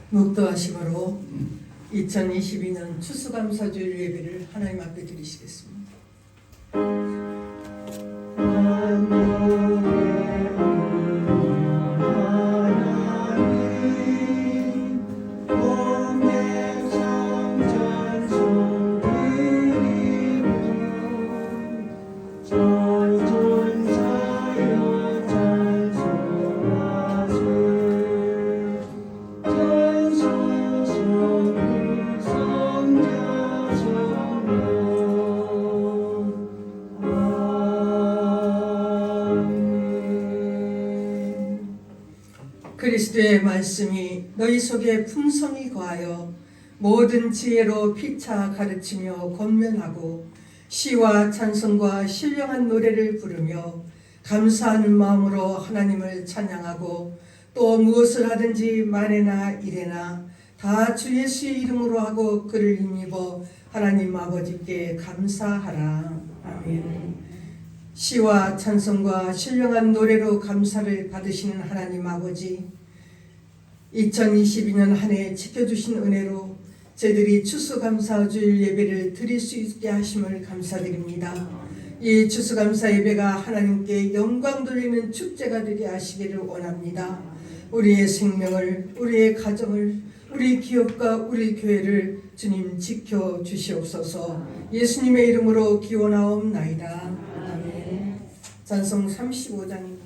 묵도하심으로 2022년 추수감사주일 예배를 하나님 앞에 드리시겠습니다. 그리스도의 말씀이 너희 속에 풍성히 거하여 모든 지혜로 피차 가르치며 권면하고 시와 찬송과 신령한 노래를 부르며 감사하는 마음으로 하나님을 찬양하고 또 무엇을 하든지 만에나 이래나 다 주 예수의 이름으로 하고 그를 힘입어 하나님 아버지께 감사하라. 아멘. 시와 찬송과 신령한 노래로 감사를 받으시는 하나님 아버지, 2022년 한 해 지켜주신 은혜로 저희들이 추수감사주일 예배를 드릴 수 있게 하심을 감사드립니다. 이 추수감사 예배가 하나님께 영광 돌리는 축제가 되게 하시기를 원합니다. 우리의 생명을, 우리의 가정을, 우리 기업과 우리 교회를 주님 지켜주시옵소서. 예수님의 이름으로 기원하옵나이다. 아멘. 찬송 35장입니다.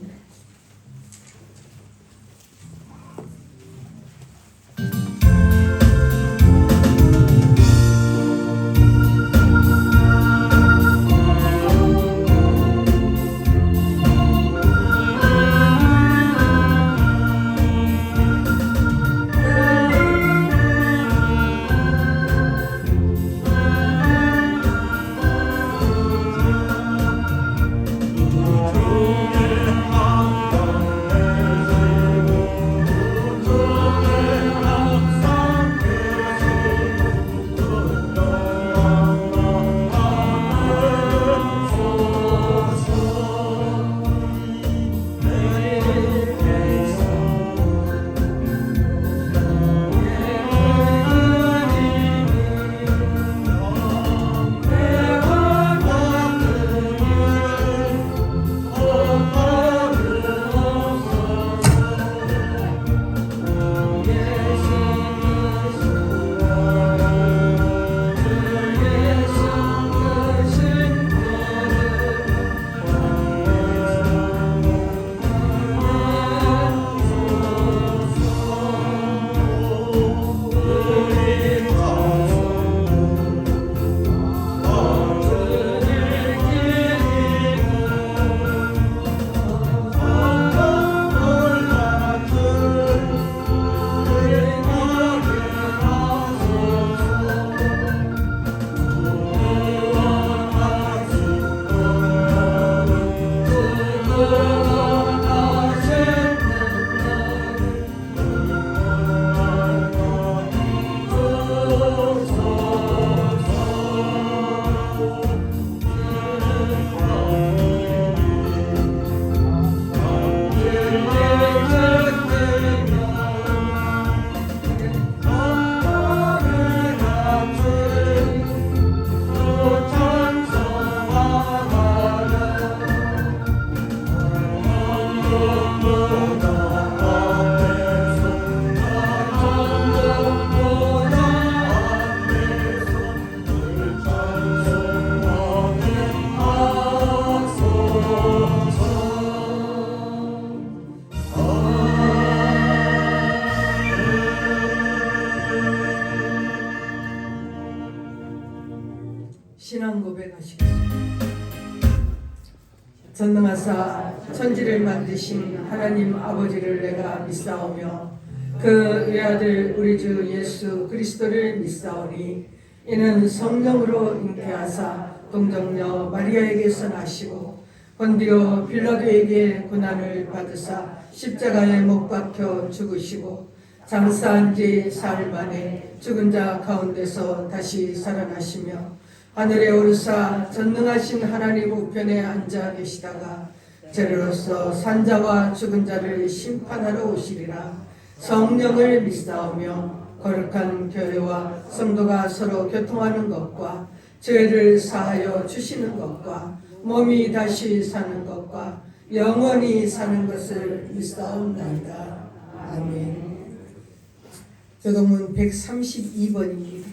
신앙 고백하시겠습니다. 전능하사 천지를 만드신 하나님 아버지를 내가 믿사오며 그 외아들 우리 주 예수 그리스도를 믿사오니 이는 성령으로 잉태하사 동정녀 마리아에게서 나시고 본디오 빌라도에게 고난을 받으사 십자가에 못 박혀 죽으시고 장사한 지 사흘 만에 죽은 자 가운데서 다시 살아나시며 하늘에 오르사 전능하신 하나님 우편에 앉아 계시다가 저리로서 산자와 죽은 자를 심판하러 오시리라. 성령을 믿사오며 거룩한 교회와 성도가 서로 교통하는 것과 죄를 사하여 주시는 것과 몸이 다시 사는 것과 영원히 사는 것을 믿사옵나이다. 아멘. 교동문 132번입니다.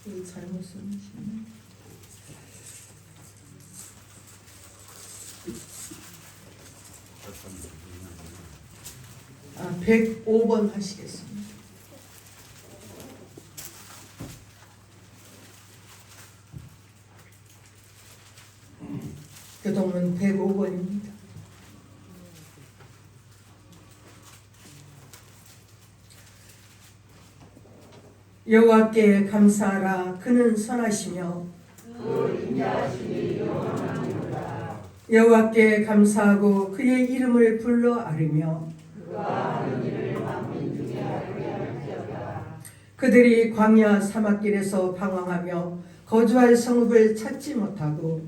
이거 잘못 써주시네. 105번 하시겠습니다. 교동문 105번입니다. 여호와께 감사하라. 그는 선하시며 여호와께 감사하고 그의 이름을 불러 아뢰며 그들이 광야 사막길에서 방황하며 거주할 성읍을 찾지 못하고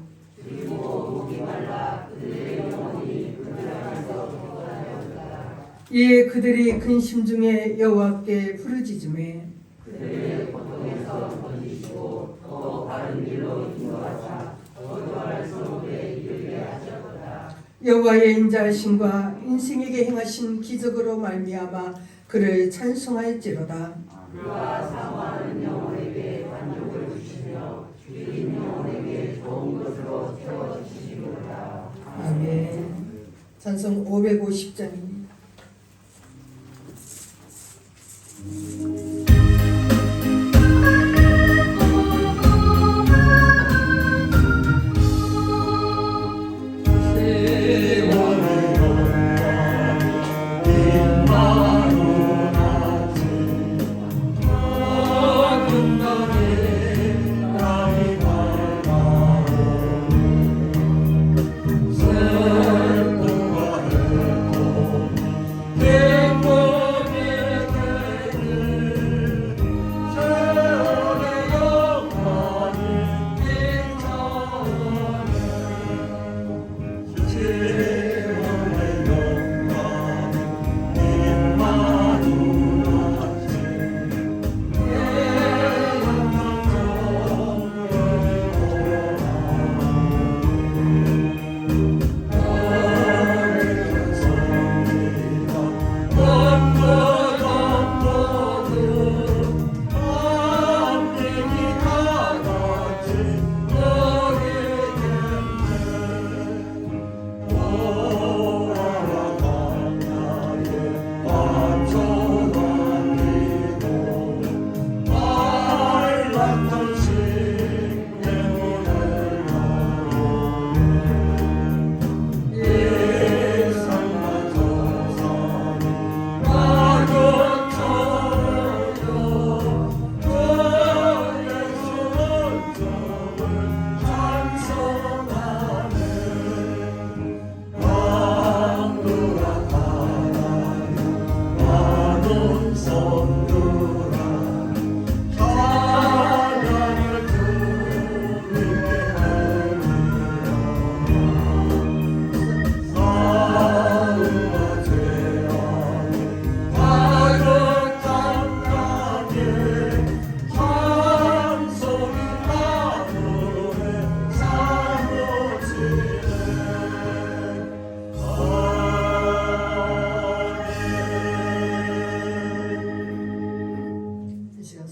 이에 그들이 근심 중에 여호와께 부르짖음에 여호와의 인자하심과 인생에게 행하신 기적으로 말미암아 그를 찬송할지로다. 그와 사모하는 영혼에게 만족을 주시며 죽인 영혼에게 좋은 것으로 채워주시리로다. 아멘. 찬송 550장입니다.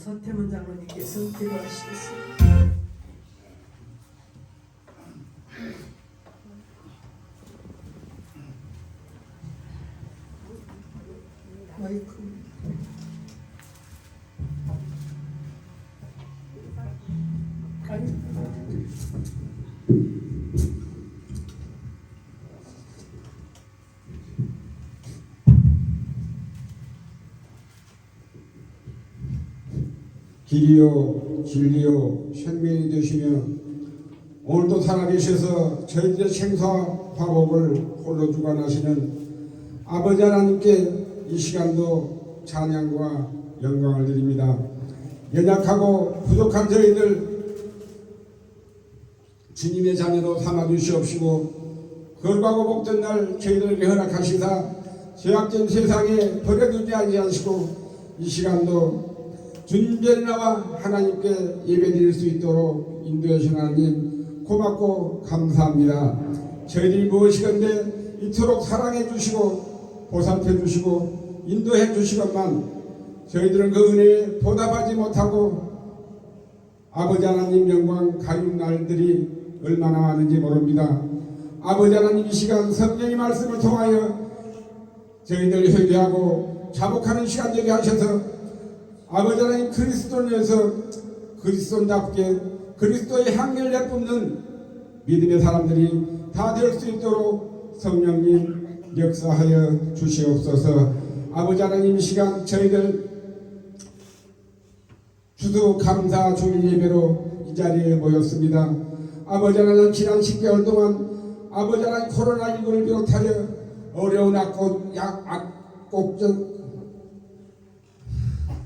서태문 장로님께서 기도하시겠습니다. 마이크. 길이요 진리요 생명이 되시며 오늘도 살아계셔서 저희들의 생사와 화복을 홀로 주관하시는 아버지 하나님께 이 시간도 찬양과 영광을 드립니다. 연약하고 부족한 저희들 주님의 자녀로 삼아주시옵시고 거룩하고 복된 날 저희들에게 허락하시사 죄악된 세상에 버려두지 아니하시고 이 시간도 주님께 나와 하나님께 예배드릴 수 있도록 인도해 주신 하나님 고맙고 감사합니다. 저희들이 무엇이건데 이토록 사랑해 주시고 보살펴 주시고 인도해 주시건만 저희들은 그 은혜에 보답하지 못하고 아버지 하나님 영광 가육 날들이 얼마나 많은지 모릅니다. 아버지 하나님 이 시간 성령의 말씀을 통하여 저희들 회개하고 자복하는 시간 되게 하셔서 아버지 하나님 그리스도인에서 그리스도인답게 그리스도의 향기를 내뿜는 믿음의 사람들이 다 될 수 있도록 성령님 역사하여 주시옵소서. 아버지 하나님 이 시간 저희들 추수감사 주일 예배로 이 자리에 모였습니다. 아버지 하나님 지난 10개월 동안 아버지 하나님 코로나19를 비롯하여 어려운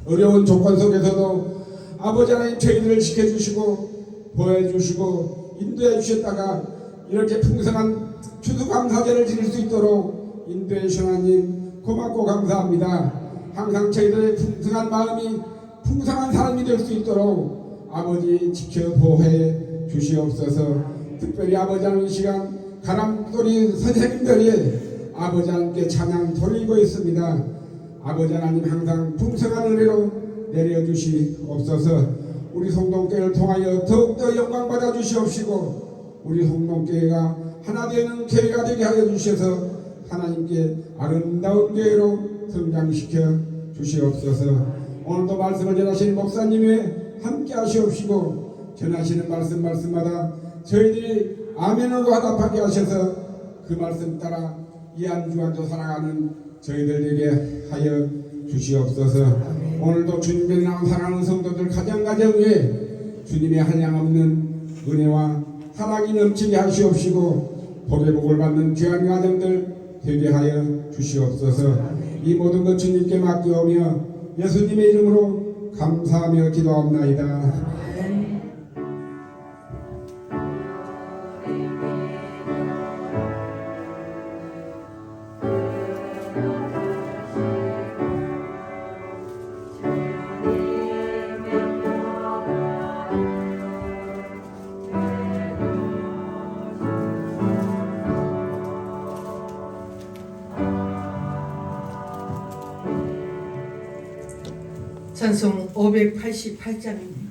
어려운 조건 속에서도 아버지 하나님 저희들을 지켜주시고 보호해주시고 인도해 주셨다가 이렇게 풍성한 추수감사제를 지낼 수 있도록 인도해 주신 하나님 고맙고 감사합니다. 항상 저희들의 풍성한 마음이 풍성한 사람이 될 수 있도록 아버지 지켜 보호해 주시옵소서. 특별히 아버지 하나님 이 시간 가람소리 선생님들이 아버지 하나님께 찬양 돌리고 있습니다. 아버지 하나님 항상 풍성한 은혜로 내려주시옵소서. 우리 송동교회를 통하여 더욱더 영광 받아 주시옵시고 우리 송동교회가 하나 되는 교회가 되게 하여 주셔서 하나님께 아름다운 교회로 성장시켜 주시옵소서. 오늘도 말씀을 전하시는 목사님이 함께 하시옵시고 전하시는 말씀마다 저희들이 아멘으로 화답하게 하셔서 그 말씀 따라 이 한 주간도 살아가는 저희들에게 하여 주시옵소서. 아멘. 오늘도 주님의 나온 사랑하는 성도들 가정가정에 주님의 한량없는 은혜와 사랑이 넘치게 하시옵시고 복의 복을 받는 귀한 가정들 되게 하여 주시옵소서. 아멘. 이 모든 것 주님께 맡기오며 예수님의 이름으로 감사하며 기도하옵나이다. 찬송 588장입니다.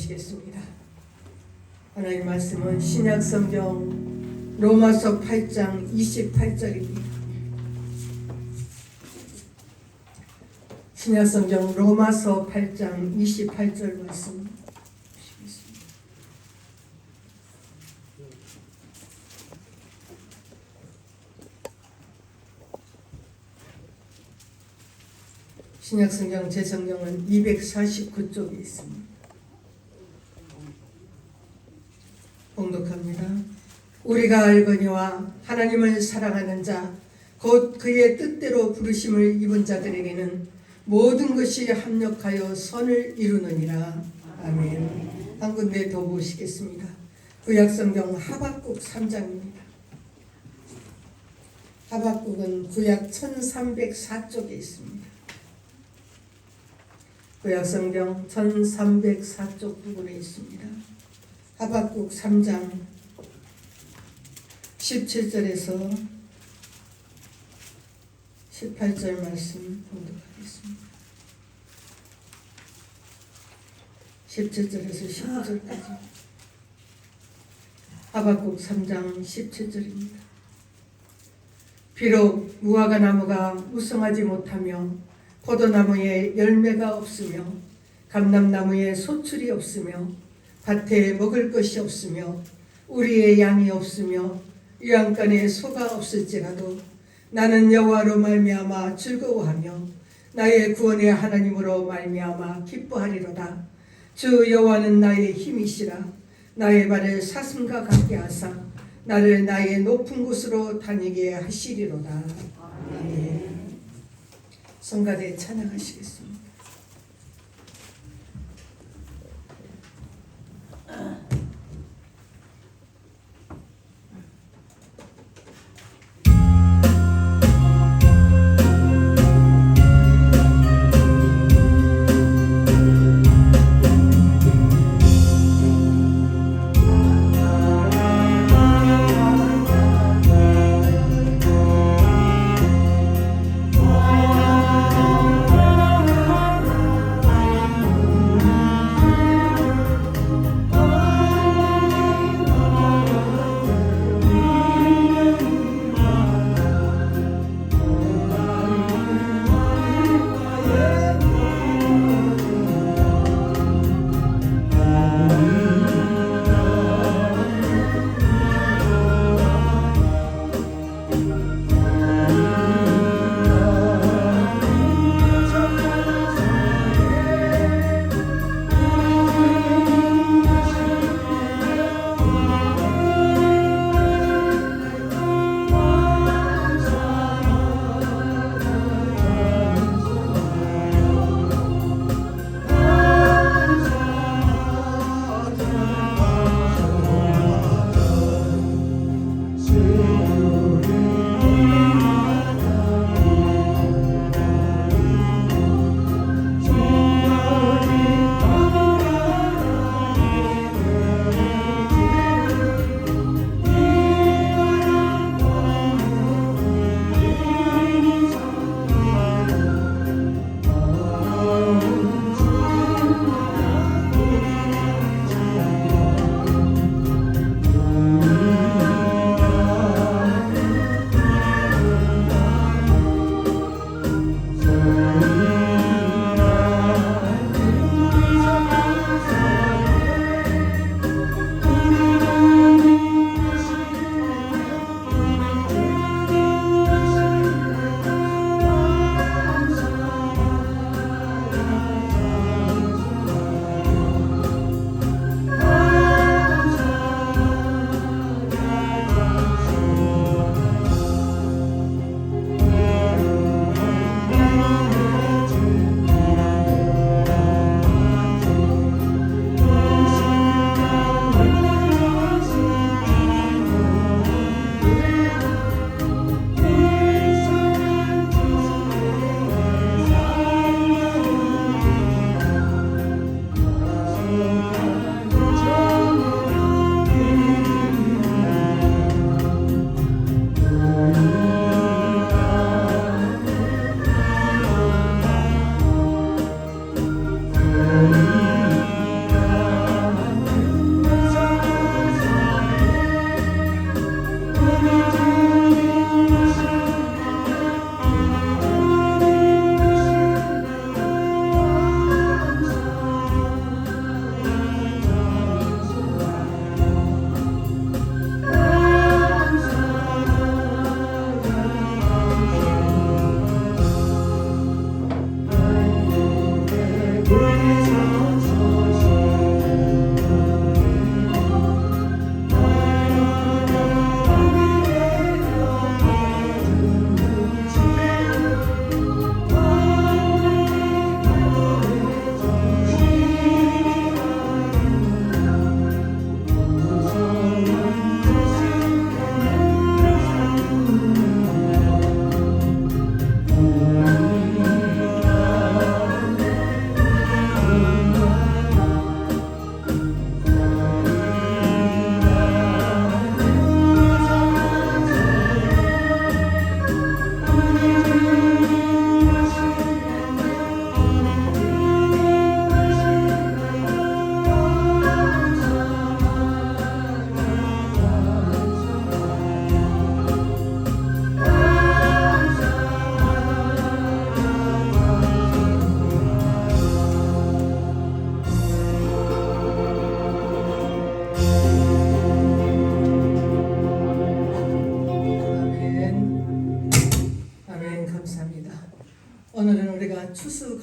보시겠습니다. 하나님 말씀은 신약성경 로마서 8장 28절입니다. 신약성경 로마서 8장 28절 말씀 보시겠습니다. 신약성경 제 성경은 249쪽에 있습니다. 봉독합니다. 우리가 알거니와 하나님을 사랑하는 자 곧 그의 뜻대로 부르심을 입은 자들에게는 모든 것이 합력하여 선을 이루느니라. 아멘. 한 군데 더 보시겠습니다. 구약성경 하박국 3장입니다. 하박국은 구약 1304쪽에 있습니다. 구약성경 1304쪽 부분에 있습니다. 하박국 3장 17절에서 18절 말씀 봉독하겠습니다. 17절에서 19절까지 하박국 3장 17절입니다. 비록 무화과 나무가 무성하지 못하며 포도나무에 열매가 없으며 감람나무에 소출이 없으며 밭에 먹을 것이 없으며 우리의 양이 없으며 유황간에 소가 없을지라도 나는 여호와로 말미암아 즐거워하며 나의 구원의 하나님으로 말미암아 기뻐하리로다. 주 여호와는 나의 힘이시라. 나의 발을 사슴과 같게 하사 나를 나의 높은 곳으로 다니게 하시리로다. 아멘. 성가대 찬양하시겠습니다.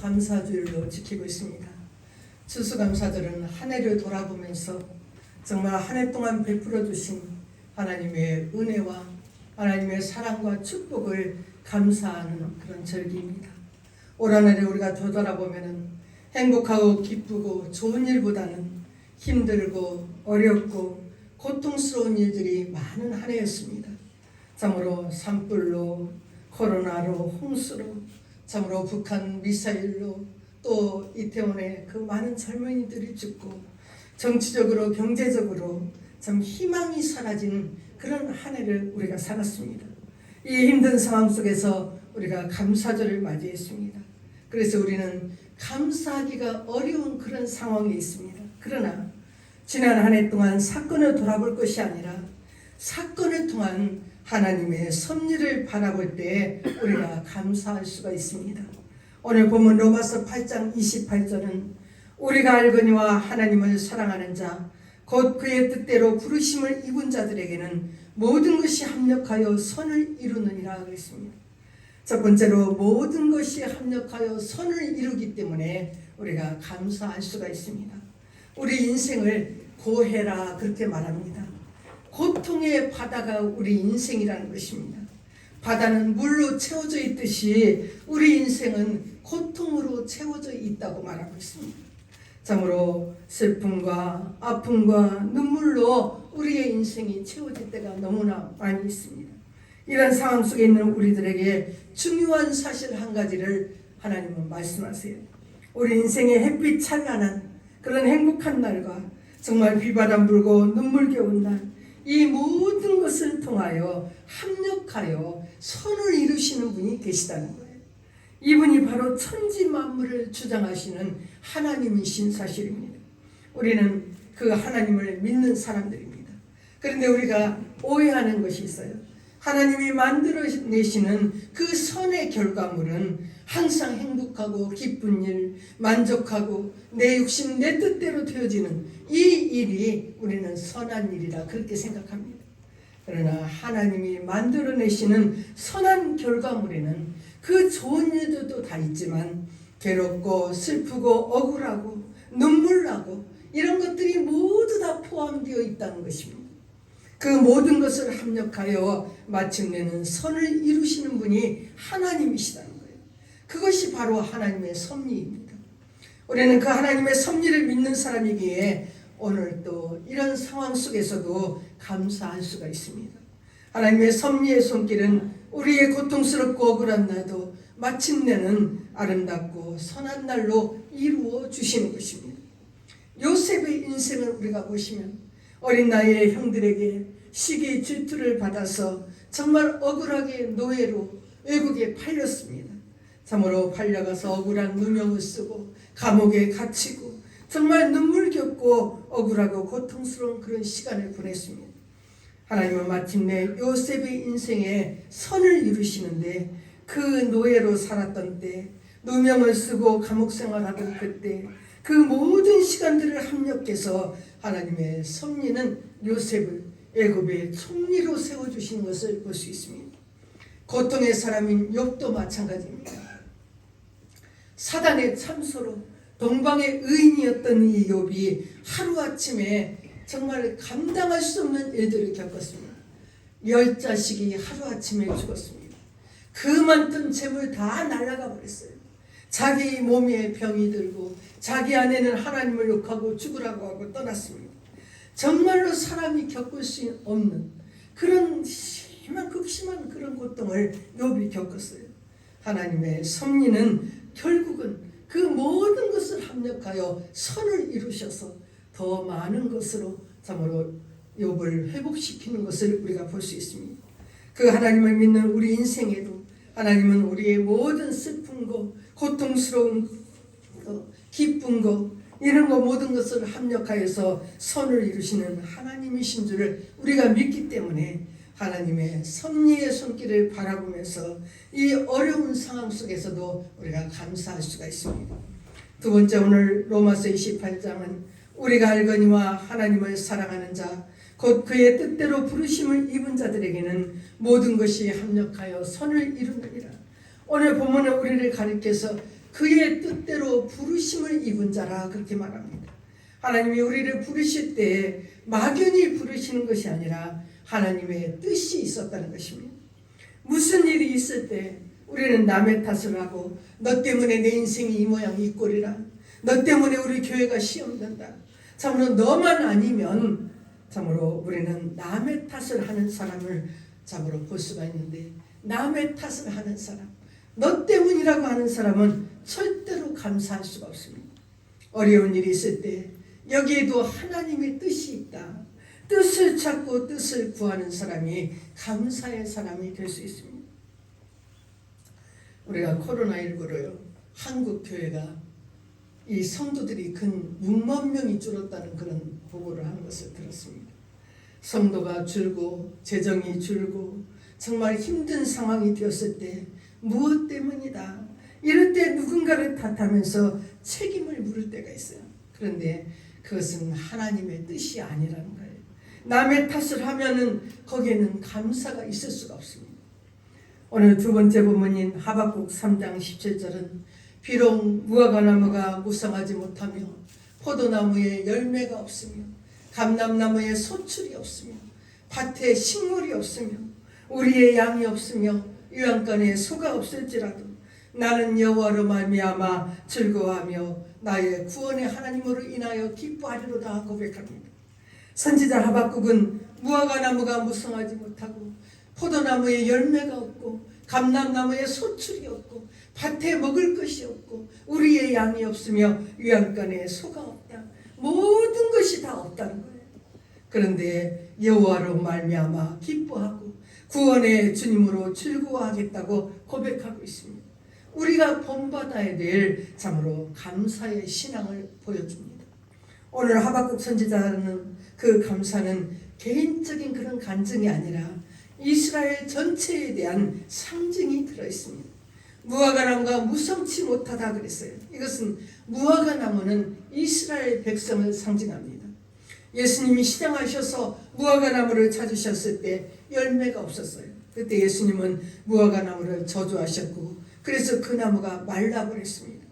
추수감사주일로 지키고 있습니다. 추수감사절은 한 해를 돌아보면서 정말 한 해 동안 베풀어 주신 하나님의 은혜와 하나님의 사랑과 축복을 감사하는 그런 절기입니다. 올 한 해를 우리가 되돌아보면 행복하고 기쁘고 좋은 일보다는 힘들고 어렵고 고통스러운 일들이 많은 한 해였습니다. 참으로 산불로, 코로나로, 홍수로, 참으로 북한 미사일로, 또 이태원에 그 많은 젊은이들이 죽고 정치적으로 경제적으로 참 희망이 사라진 그런 한 해를 우리가 살았습니다. 이 힘든 상황 속에서 우리가 감사절을 맞이했습니다. 그래서 우리는 감사하기가 어려운 그런 상황에 있습니다. 그러나 지난 한 해 동안 사건을 돌아볼 것이 아니라 사건을 통한 하나님의 섭리를 바라볼 때 우리가 감사할 수가 있습니다. 오늘 본문 로마서 8장 28절은 우리가 알거니와 하나님을 사랑하는 자 곧 그의 뜻대로 부르심을 입은 자들에게는 모든 것이 합력하여 선을 이루느니라 그랬습니다. 첫 번째로 모든 것이 합력하여 선을 이루기 때문에 우리가 감사할 수가 있습니다. 우리 인생을 고해라 그렇게 말합니다. 고통의 바다가 우리 인생이라는 것입니다. 바다는 물로 채워져 있듯이 우리 인생은 고통으로 채워져 있다고 말하고 있습니다. 참으로 슬픔과 아픔과 눈물로 우리의 인생이 채워질 때가 너무나 많이 있습니다. 이런 상황 속에 있는 우리들에게 중요한 사실 한 가지를 하나님은 말씀하세요. 우리 인생의 햇빛 찬란한 그런 행복한 날과 정말 비바람 불고 눈물겨운 날, 이 모든 것을 통하여 합력하여 선을 이루시는 분이 계시다는 거예요. 이분이 바로 천지 만물을 주장하시는 하나님이신 사실입니다. 우리는 그 하나님을 믿는 사람들입니다. 그런데 우리가 오해하는 것이 있어요. 하나님이 만들어내시는 그 선의 결과물은 항상 행복하고 기쁜 일, 만족하고 내 육신 내 뜻대로 되어지는 이 일이 우리는 선한 일이라 그렇게 생각합니다. 그러나 하나님이 만들어내시는 선한 결과물에는 그 좋은 일들도 다 있지만 괴롭고 슬프고 억울하고 눈물 나고 이런 것들이 모두 다 포함되어 있다는 것입니다. 그 모든 것을 합력하여 마침내는 선을 이루시는 분이 하나님이시다는 거예요. 그것이 바로 하나님의 섭리입니다. 우리는 그 하나님의 섭리를 믿는 사람이기에 오늘 또 이런 상황 속에서도 감사할 수가 있습니다. 하나님의 섭리의 손길은 우리의 고통스럽고 억울한 날도 마침내는 아름답고 선한 날로 이루어 주시는 것입니다. 요셉의 인생을 우리가 보시면 어린 나이에 형들에게 시기 질투를 받아서 정말 억울하게 노예로 외국에 팔렸습니다. 참으로 팔려가서 억울한 누명을 쓰고 감옥에 갇히고 정말 눈물겹고 억울하고 고통스러운 그런 시간을 보냈습니다. 하나님은 마침내 요셉의 인생에 선을 이루시는데 그 노예로 살았던 때, 누명을 쓰고 감옥 생활하던 그때 그 모든 시간들을 합력해서 하나님의 섭리는 요셉을 애굽의 총리로 세워주신 것을 볼 수 있습니다. 고통의 사람인 욥도 마찬가지입니다. 사단의 참소로 동방의 의인이었던 이 욥이 하루아침에 정말 감당할 수 없는 일들을 겪었습니다. 10자식이 하루아침에 죽었습니다. 그 많던 재물 다 날아가 버렸어요. 자기 몸에 병이 들고 자기 아내는 하나님을 욕하고 죽으라고 하고 떠났습니다. 정말로 사람이 겪을 수 없는 그런 극심한 그런 고통을 욥이 겪었어요. 하나님의 섭리는 결국은 그 모든 것을 합력하여 선을 이루셔서 더 많은 것으로 참으로 욥을 회복시키는 것을 우리가 볼 수 있습니다. 그 하나님을 믿는 우리 인생에도 하나님은 우리의 모든 슬픈 것, 고통스러운 것, 기쁜 것 이런 것 모든 것을 합력하여서 선을 이루시는 하나님이신 줄을 우리가 믿기 때문에 하나님의 섭리의 손길을 바라보면서 이 어려운 상황 속에서도 우리가 감사할 수가 있습니다. 두 번째, 오늘 로마서 28장은 우리가 알거니와 하나님을 사랑하는 자 곧 그의 뜻대로 부르심을 입은 자들에게는 모든 것이 합력하여 선을 이루느니라. 오늘 본문은 우리를 가리켜서 그의 뜻대로 부르심을 입은 자라 그렇게 말합니다. 하나님이 우리를 부르실 때 막연히 부르시는 것이 아니라 하나님의 뜻이 있었다는 것입니다. 무슨 일이 있을 때 우리는 남의 탓을 하고 너 때문에 내 인생이 이 모양 이 꼴이라, 너 때문에 우리 교회가 시험된다, 참으로 너만 아니면, 참으로 우리는 남의 탓을 하는 사람을 참으로 볼 수가 있는데, 남의 탓을 하는 사람, 너 때문이라고 하는 사람은 절대로 감사할 수가 없습니다. 어려운 일이 있을 때 여기에도 하나님의 뜻이 있다, 뜻을 찾고 뜻을 구하는 사람이 감사의 사람이 될 수 있습니다. 우리가 코로나19로요, 한국 교회가 이 성도들이 근 6만 명이 줄었다는 그런 보고를 하는 것을 들었습니다. 성도가 줄고 재정이 줄고 정말 힘든 상황이 되었을 때 무엇 때문이다, 이럴 때 누군가를 탓하면서 책임을 물을 때가 있어요. 그런데 그것은 하나님의 뜻이 아니라는 거예요. 남의 탓을 하면은 거기에는 감사가 있을 수가 없습니다. 오늘 두 번째 본문인 하박국 3장 17절은 비록 무화과나무가 무성하지 못하며 포도나무에 열매가 없으며 감람나무에 소출이 없으며 밭에 식물이 없으며 우리의 양이 없으며 유황간에 소가 없을지라도 나는 여호와로 말미암아 즐거워하며 나의 구원의 하나님으로 인하여 기뻐하리로다 고백합니다. 선지자 하박국은 무화과나무가 무성하지 못하고 포도나무에 열매가 없고 감람나무에 소출이 없고 밭에 먹을 것이 없고 우리의 양이 없으며 유황간에 소가 없다, 모든 것이 다 없다는 거예요. 그런데 여호와로 말미암아 기뻐하고 구원의 주님으로 즐거워하겠다고 고백하고 있습니다. 우리가 본받아야 될 참으로 감사의 신앙을 보여줍니다. 오늘 하박국 선지자는 그 감사는 개인적인 그런 간증이 아니라 이스라엘 전체에 대한 상징이 들어있습니다. 무화과나무가 무성치 못하다 그랬어요. 이것은 무화과나무는 이스라엘 백성을 상징합니다. 예수님이 시장하셔서 무화과나무를 찾으셨을 때 열매가 없었어요. 그때 예수님은 무화과나무를 저주하셨고 그래서 그 나무가 말라버렸습니다.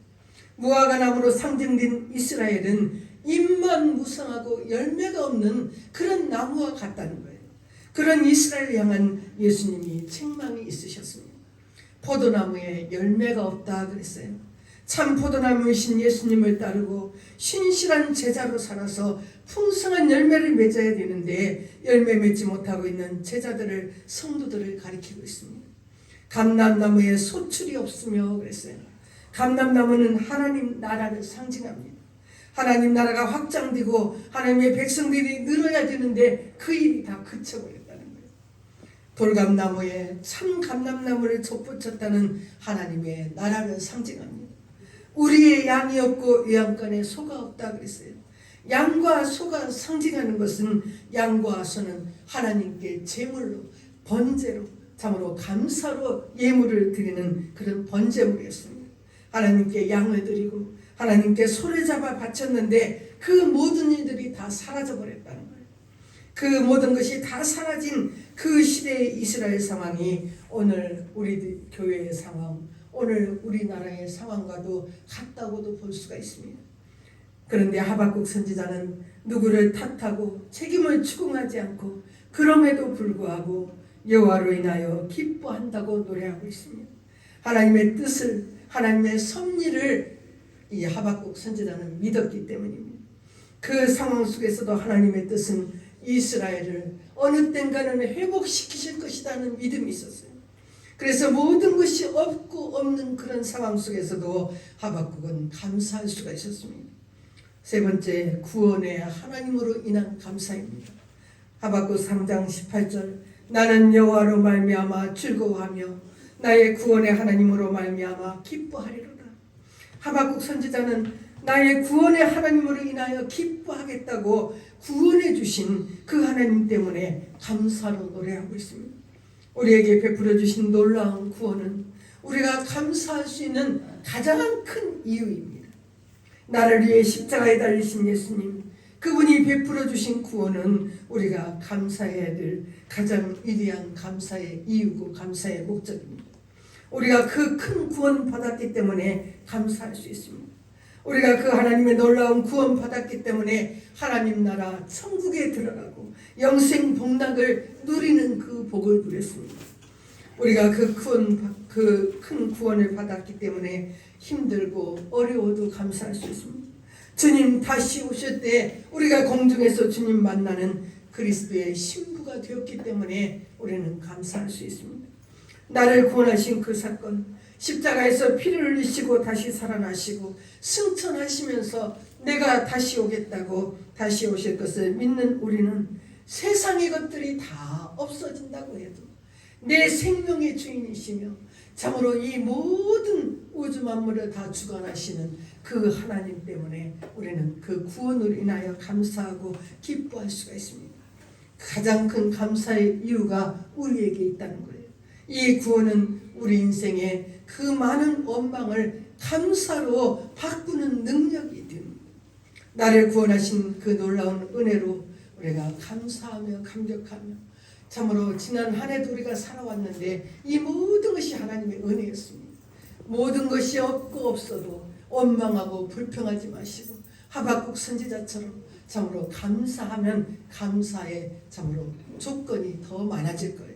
무화과나무로 상징된 이스라엘은 잎만 무성하고 열매가 없는 그런 나무와 같다는 거예요. 그런 이스라엘을 향한 예수님이 책망이 있으셨습니다. 포도나무에 열매가 없다 그랬어요. 참 포도나무이신 예수님을 따르고 신실한 제자로 살아서 풍성한 열매를 맺어야 되는데 열매 맺지 못하고 있는 제자들을, 성도들을 가리키고 있습니다. 감람나무에 소출이 없으며 그랬어요. 감람나무는 하나님 나라를 상징합니다. 하나님 나라가 확장되고 하나님의 백성들이 늘어야 되는데 그 일이 다 그쳐버렸다는 거예요. 돌감나무에 참 감람나무를 덧붙였다는 하나님의 나라를 상징합니다. 우리의 양이 없고 유황간에 소가 없다 그랬어요. 양과 소가 상징하는 것은, 양과 소는 하나님께 제물로, 번제로, 참으로 감사로 예물을 드리는 그런 번제물이었습니다. 하나님께 양을 드리고 하나님께 소를 잡아 바쳤는데 그 모든 일들이 다 사라져버렸다는 거예요. 그 모든 것이 다 사라진 그 시대의 이스라엘 상황이 오늘 우리 교회의 상황, 오늘 우리나라의 상황과도 같다고도 볼 수가 있습니다. 그런데 하박국 선지자는 누구를 탓하고 책임을 추궁하지 않고 그럼에도 불구하고 여호와로 인하여 기뻐한다고 노래하고 있습니다. 하나님의 뜻을, 하나님의 섭리를 이 하박국 선지자는 믿었기 때문입니다. 그 상황 속에서도 하나님의 뜻은 이스라엘을 어느 땐가는 회복시키실 것이라는 믿음이 있었어요. 그래서 모든 것이 없고 없는 그런 상황 속에서도 하박국은 감사할 수가 있었습니다. 세 번째, 구원의 하나님으로 인한 감사입니다. 하박국 3장 18절, 나는 여호와로 말미암아 즐거워하며 나의 구원의 하나님으로 말미암아 기뻐하리로다. 하박국 선지자는 나의 구원의 하나님으로 인하여 기뻐하겠다고 구원해 주신 그 하나님 때문에 감사로 노래하고 있습니다. 우리에게 베풀어 주신 놀라운 구원은 우리가 감사할 수 있는 가장 큰 이유입니다. 나를 위해 십자가에 달리신 예수님, 그분이 베풀어 주신 구원은 우리가 감사해야 될 가장 위대한 감사의 이유고 감사의 목적입니다. 우리가 그 큰 구원 받았기 때문에 감사할 수 있습니다. 우리가 그 하나님의 놀라운 구원 받았기 때문에 하나님 나라 천국에 들어가고 영생 복락을 누리는 그 복을 누렸습니다. 우리가 그 큰 구원을 받았기 때문에 힘들고 어려워도 감사할 수 있습니다. 주님 다시 오실 때 우리가 공중에서 주님 만나는 그리스도의 신부가 되었기 때문에 우리는 감사할 수 있습니다. 나를 구원하신 그 사건, 십자가에서 피를 흘리시고 다시 살아나시고 승천하시면서 내가 다시 오겠다고 다시 오실 것을 믿는 우리는 세상의 것들이 다 없어진다고 해도 내 생명의 주인이시며 참으로 이 모든 우주 만물을 다 주관하시는 그 하나님 때문에 우리는 그 구원으로 인하여 감사하고 기뻐할 수가 있습니다. 가장 큰 감사의 이유가 우리에게 있다는 거예요. 이 구원은 우리 인생의 그 많은 원망을 감사로 바꾸는 능력이 됩니다. 나를 구원하신 그 놀라운 은혜로 우리가 감사하며 감격하며 참으로 지난 한 해도 우리가 살아왔는데 이 모든 것이 하나님의 은혜였습니다. 모든 것이 없고 없어도 원망하고 불평하지 마시고 하박국 선지자처럼 참으로 감사하면 감사의 참으로 조건이 더 많아질 거예요.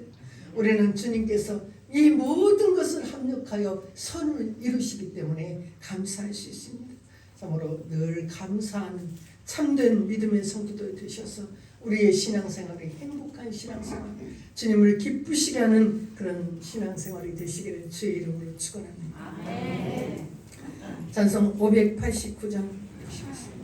우리는 주님께서 이 모든 것을 합력하여 선을 이루시기 때문에 감사할 수 있습니다. 참으로 늘 감사하는 참된 믿음의 성도들 되셔서 우리의 신앙생활이 행복한 신앙생활, 주님을 기쁘시게 하는 그런 신앙생활이 되시기를 주의 이름으로 축원합니다. 아멘. 찬송 589장 보시겠습니다.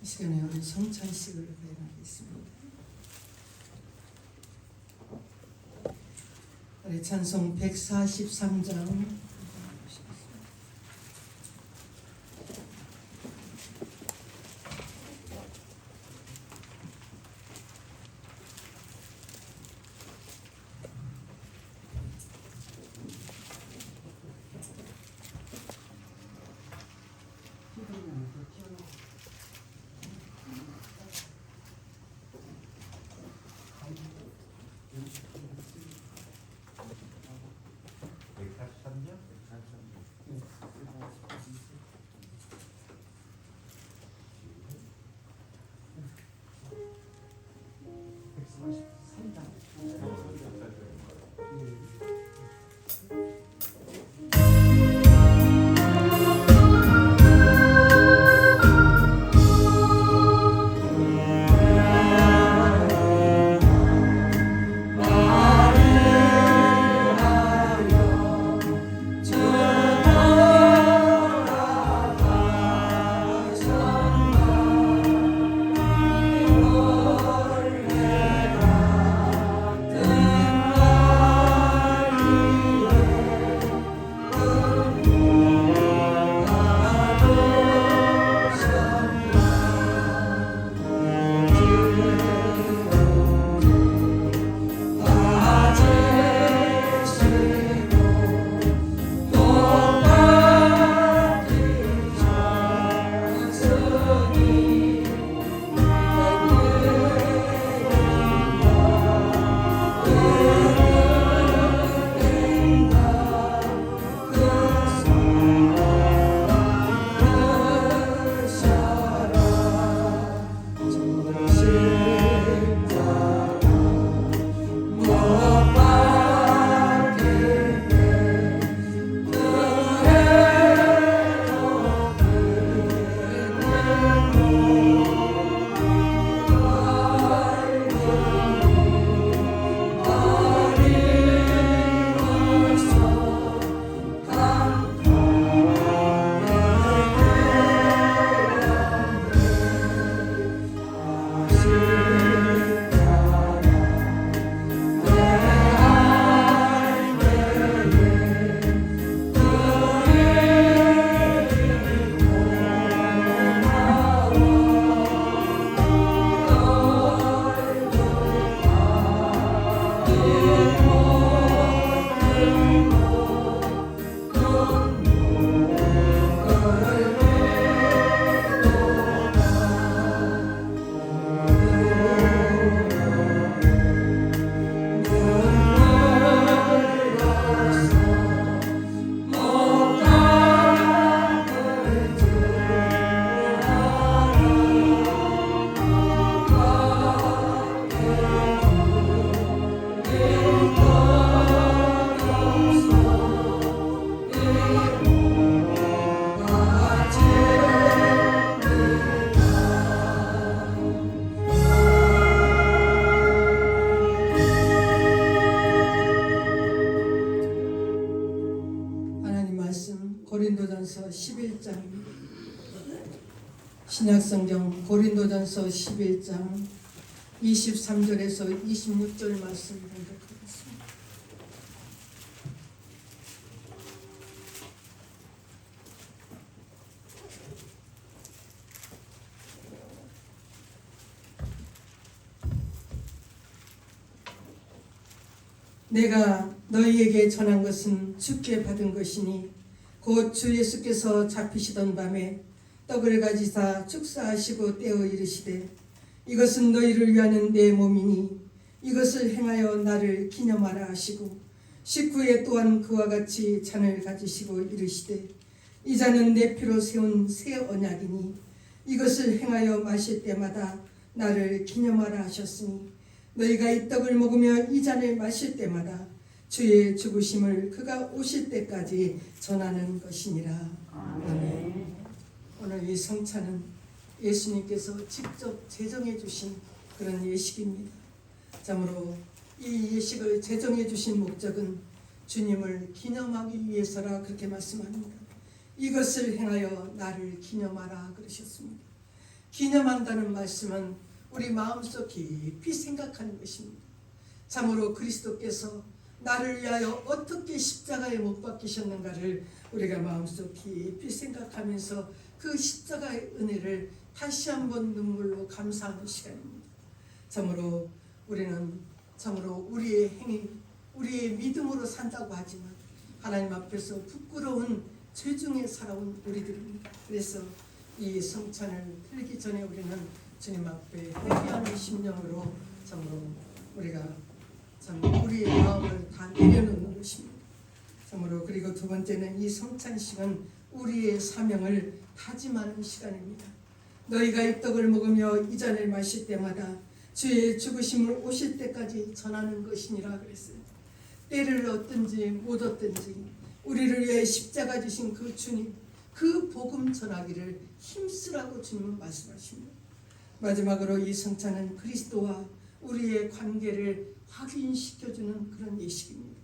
이 시간에 우리 성찬식을 드리겠습니다. 우리 찬송 143장 고린도전서 11장 신약성경 고린도전서 11장 23절에서 26절 말씀 공독하겠습니다. 내가 너희에게 전한 것은 주께 받은 것이니 곧 주 예수께서 잡히시던 밤에 떡을 가지사 축사하시고 떼어 이르시되 이것은 너희를 위하는 내 몸이니 이것을 행하여 나를 기념하라 하시고 식후에 또한 그와 같이 잔을 가지시고 이르시되 이 잔은 내 피로 세운 새 언약이니 이것을 행하여 마실 때마다 나를 기념하라 하셨으니 너희가 이 떡을 먹으며 이 잔을 마실 때마다 주의 죽으심을 그가 오실 때까지 전하는 것이니라. 아멘. 오늘 이 성찬은 예수님께서 직접 제정해 주신 그런 예식입니다. 참으로 이 예식을 제정해 주신 목적은 주님을 기념하기 위해서라 그렇게 말씀합니다. 이것을 행하여 나를 기념하라 그러셨습니다. 기념한다는 말씀은 우리 마음속 깊이 생각하는 것입니다. 참으로 그리스도께서 나를 위하여 어떻게 십자가에 못 박히셨는가를 우리가 마음속 깊이 생각하면서 그 십자가의 은혜를 다시 한번 눈물로 감사하는 시간입니다. 참으로 우리는 참으로 우리의 행위, 우리의 믿음으로 산다고 하지만 하나님 앞에서 부끄러운 죄 중에 살아온 우리들입니다. 그래서 이 성찬을 틀기 전에 우리는 주님 앞에 회개하는 심령으로 참으로 우리가 참 우리의 마음을 다 내려놓는 것입니다. 참으로 그리고 두 번째는 이 성찬식은 우리의 사명을 다짐하는 시간입니다. 너희가 이 떡을 먹으며 이 잔을 마실 때마다 주의 죽으심을 오실 때까지 전하는 것이니라 그랬어요. 때를 얻든지 못 얻든지 우리를 위해 십자가 지신 그 주님, 그 복음 전하기를 힘쓰라고 주님은 말씀하십니다. 마지막으로 이 성찬은 그리스도와 우리의 관계를 확인시켜주는 그런 예식입니다.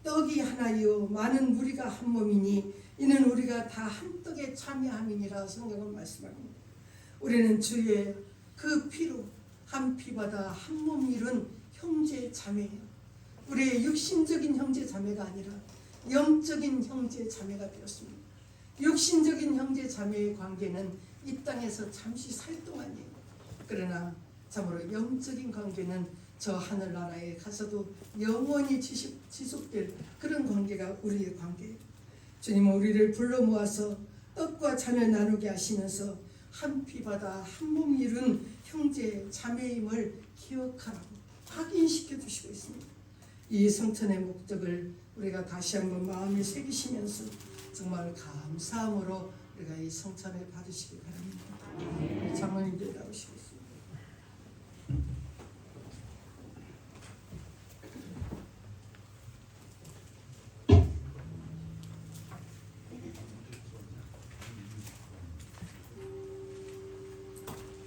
떡이 하나이요 많은 무리가 한 몸이니 이는 우리가 다 한 떡에 참여함이니라 성경은 말씀합니다. 우리는 주의 그 피로 한 피바다 한 몸 이룬 형제 자매예요. 우리의 육신적인 형제 자매가 아니라 영적인 형제 자매가 되었습니다. 육신적인 형제 자매의 관계는 이 땅에서 잠시 살 동안이에요. 그러나 참으로 영적인 관계는 저 하늘나라에 가서도 영원히 지속될 그런 관계가 우리의 관계예요. 주님은 우리를 불러 모아서 떡과 잔을 나누게 하시면서 한 피바다 한 몸 이룬 형제 자매임을 기억하라고 확인시켜 주시고 있습니다. 이 성찬의 목적을 우리가 다시 한번 마음에 새기시면서 정말 감사함으로 우리가 이 성찬을 받으시기 바랍니다. 장로님들 나오시겠습니다.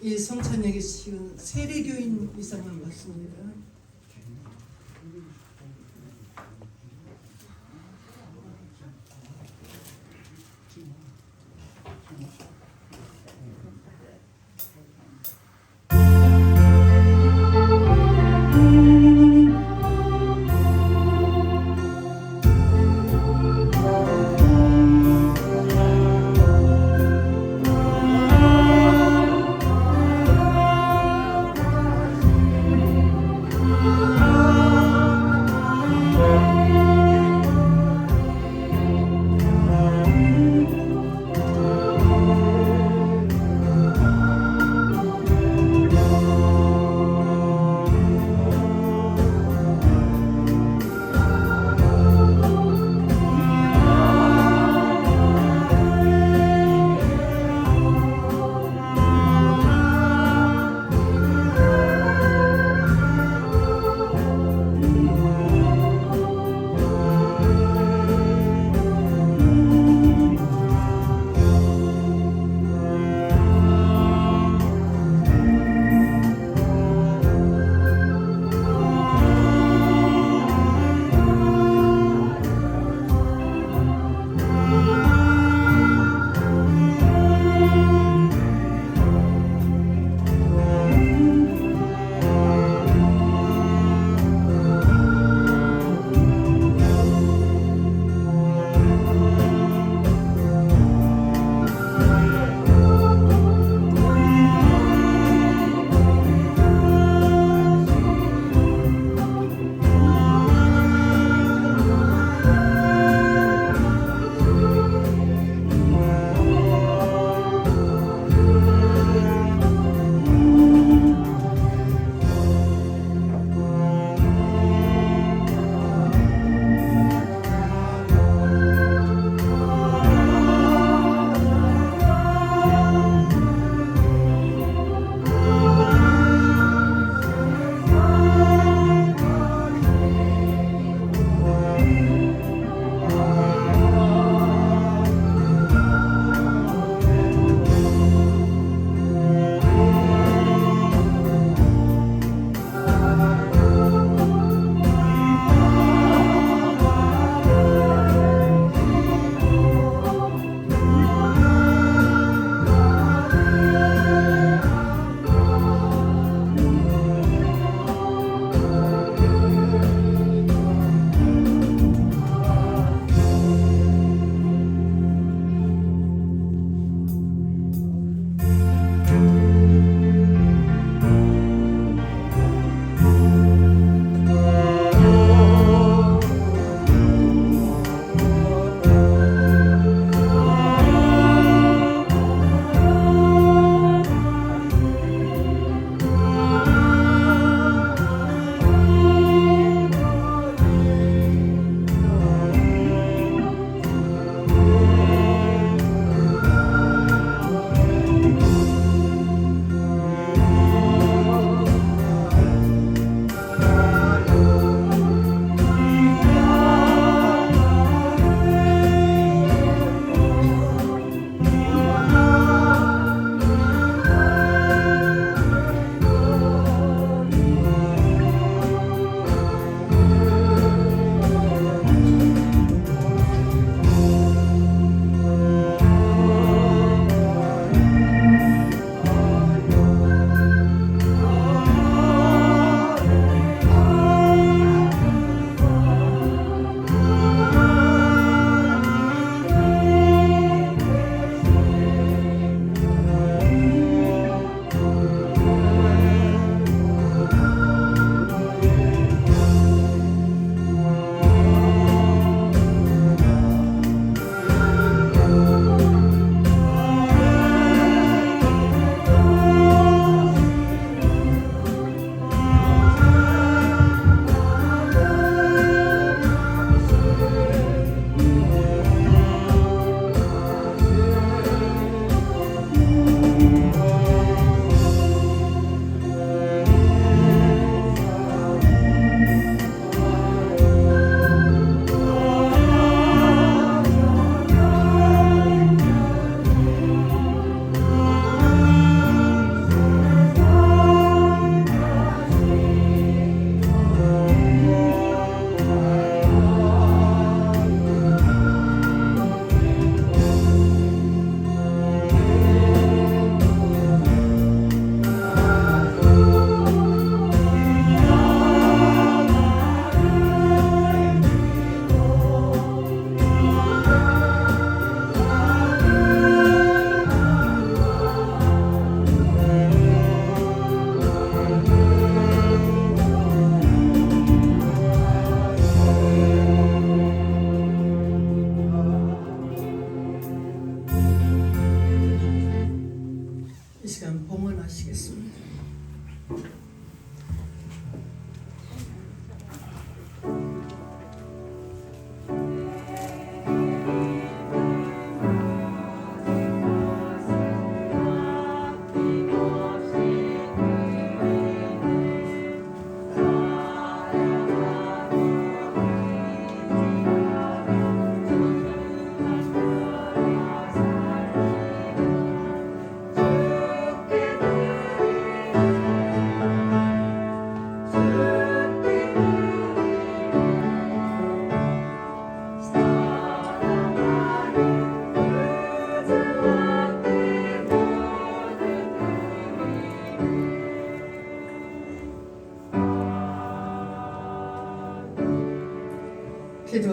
이 성찬역에 지금 세례교인 이상만 맞습니다.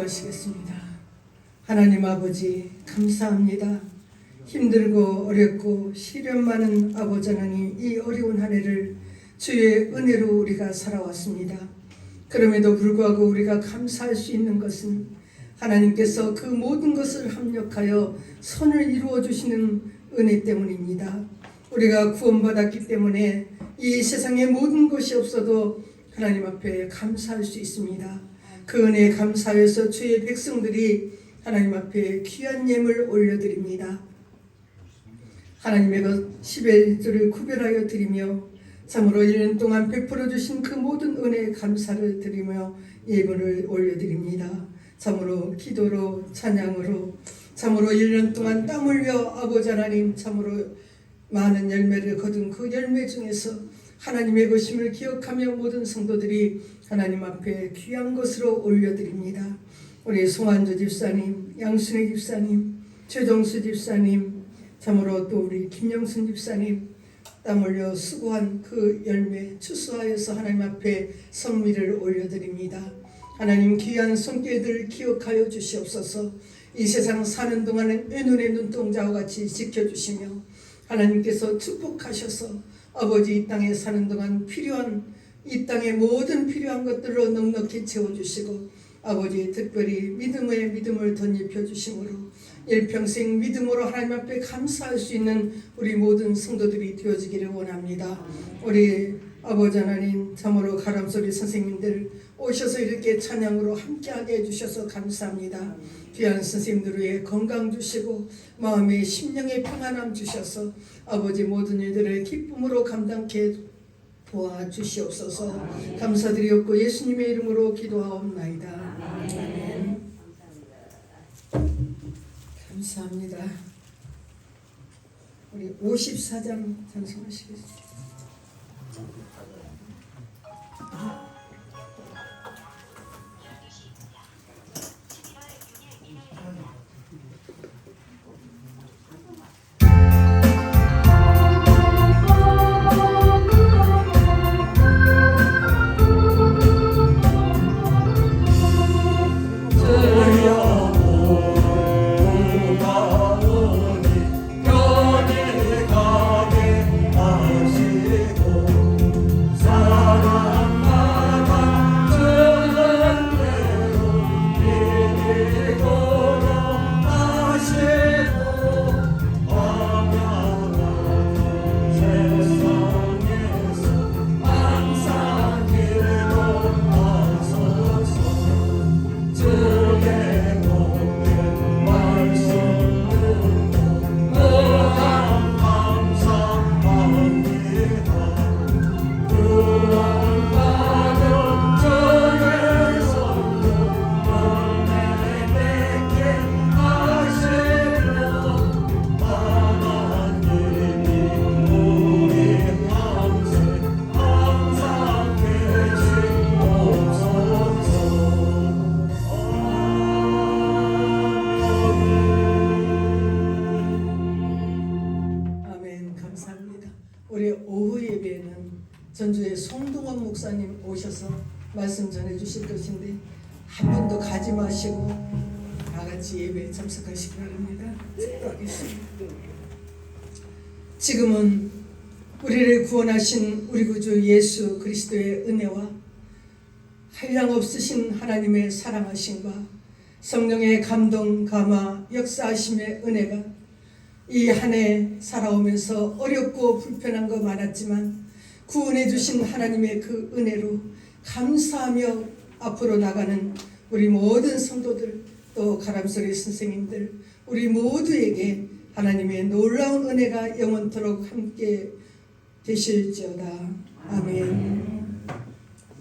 기도하시겠습니다. 하나님 아버지 감사합니다. 힘들고 어렵고 시련 많은 아버지 하나님, 이 어려운 한 해를 주의 은혜로 우리가 살아왔습니다. 그럼에도 불구하고 우리가 감사할 수 있는 것은 하나님께서 그 모든 것을 합력하여 선을 이루어 주시는 은혜 때문입니다. 우리가 구원받았기 때문에 이 세상의 모든 것이 없어도 하나님 앞에 감사할 수 있습니다. 그 은혜에 감사해서 주의 백성들이 하나님 앞에 귀한 예물 올려드립니다. 하나님의 것 11조를 구별하여 드리며 참으로 1년 동안 베풀어 주신 그 모든 은혜에 감사를 드리며 예물을 올려드립니다. 참으로 기도로 찬양으로 참으로 1년 동안 땀 흘려 아버지 하나님 참으로 많은 열매를 거둔 그 열매 중에서 하나님의 것임을 기억하며 모든 성도들이 하나님 앞에 귀한 것으로 올려드립니다. 우리 송한조 집사님, 양순희 집사님, 최정수 집사님, 참으로 또 우리 김영순 집사님 땀 흘려 수고한 그 열매 추수하여서 하나님 앞에 성미를 올려드립니다. 하나님 귀한 손길들 기억하여 주시옵소서. 이 세상 사는 동안은 눈의 눈동자와 같이 지켜주시며 하나님께서 축복하셔서 아버지 이 땅에 사는 동안 필요한 이 땅의 모든 필요한 것들로 넉넉히 채워주시고 아버지 특별히 믿음의 믿음을 덧입혀 주심으로 일평생 믿음으로 하나님 앞에 감사할 수 있는 우리 모든 성도들이 되어지기를 원합니다. 우리 아버지 하나님 참으로 가람소리 선생님들 오셔서 이렇게 찬양으로 함께하게 해주셔서 감사합니다. 귀한 선생님들 위해 건강 주시고 마음의 심령의 평안함 주셔서 아버지 모든 일들을 기쁨으로 감당케 도와주시옵소서. 감사드리옵고 예수님의 이름으로 기도하옵나이다. 아멘. 감사합니다. 우리 54장 찬송하시겠습니다. 우리 오후 예배에는 전주의 송동원 목사님 오셔서 말씀 전해 주실 것인데 한 번도 가지 마시고 다 같이 예배에 참석하시기 바랍니다. 기도하겠습니다. 지금은 우리를 구원하신 우리 구주 예수 그리스도의 은혜와 한량없으신 하나님의 사랑하심과 성령의 감동, 감화, 역사하심의 은혜가 이 한 해 살아오면서 어렵고 불편한 거 많았지만 구원해 주신 하나님의 그 은혜로 감사하며 앞으로 나가는 우리 모든 성도들, 또 가람소리 선생님들, 우리 모두에게 하나님의 놀라운 은혜가 영원토록 함께 되실지어다. 아멘.